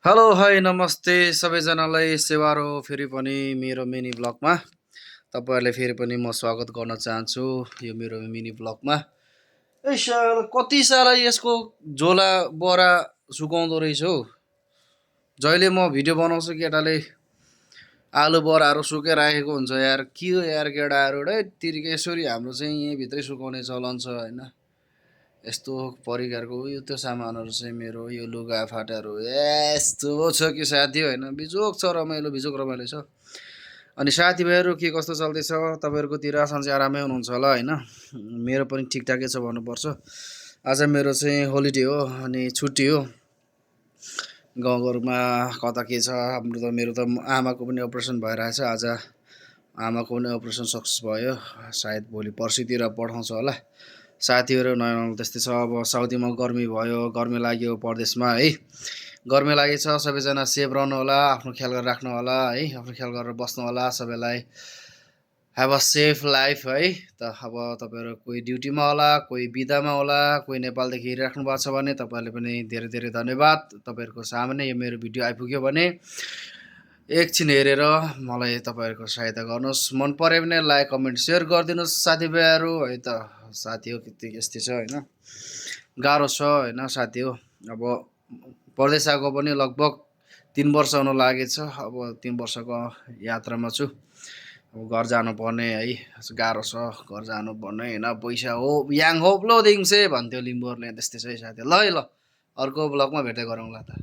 Hello hi नमस्ते सबैजनालाई सेवारो फेरि पनि मेरो मिनी ब्लगमा तपाईँहरूले फेरि पनि म स्वागत गर्न चाहन्छु यो मेरो मिनी ब्लगमा। ए साला कति साला यसको झोला बरा सुकाउँदो रहेछ हौ। जहिले म भिडियो बनाउँछु केटाले आलु बराहरू सुकाइराखेको हुन्छ यार। के हो यार केटाहरू तिर्केश्वरी हाम्रो चाहिँ यहीँभित्रै सुकाउने चलन छ होइन। यस्तो परिकारको यो त्यो सामानहरू चाहिँ मेरो यो लुगा फाटाहरू यस्तो छ कि साथी होइन बिजोक छ रमाइलो बिजोक रमाइलो छ। अनि साथीभाइहरू के कस्तो चल्दैछ तपाईँहरूकोतिर सन्चै आरामै हुनुहुन्छ होला होइन। मेरो पनि ठिकठाकै छ भन्नुपर्छ। आज मेरो चाहिँ होलिडे हो अनि छुट्टी हो। गाउँघरमा कता के छ हाम्रो त मेरो त आमाको पनि अपरेसन भइरहेछ आज। आमाको पनि अपरेसन सक्सेस भयो सायद भोलि पर्सितिर पठाउँछ होला। साथीहरू नयाँ त्यस्तै छ। अब साउदीमा गर्मी भयो गर्मी लाग्यो परदेशमा है। गर्मी लागेछ सबैजना सेफ रहनु होला आफ्नो ख्याल गरेर राख्नु होला है। आफ्नो ख्याल गरेर बस्नु होला सबैलाई। हेभ अ सेफ लाइफ है त। अब तपाईँहरू कोही ड्युटीमा होला कोही बिदामा होला कोही नेपालदेखि हेरिराख्नु भएको छ भने तपाईँहरूले पनि धेरै धेरै धन्यवाद। तपाईँहरूको सामुन्ने यो मेरो भिडियो आइपुग्यो भने एकछिन हेरेर मलाई तपाईँहरूको सहायता गर्नुहोस्। मन पऱ्यो भने लाइक कमेन्ट सेयर गरिदिनुहोस् साथीभाइहरू है त। साथी हो यस्तै छ होइन। गाह्रो छ होइन साथी हो। अब परदेश आएको पनि लगभग 3 वर्ष हुन लागेछ। अब 3 वर्षको यात्रामा छु। अब घर जानुपर्ने है गाह्रो छ घर जानुपर्ने होइन। पैसा हो याङ होप्लो दिङसे भन्थ्यो लिम्बूहरूले त्यस्तै छ है साथी। ल है ल अर्को ब्लगमा भेट्दै गरौँला त।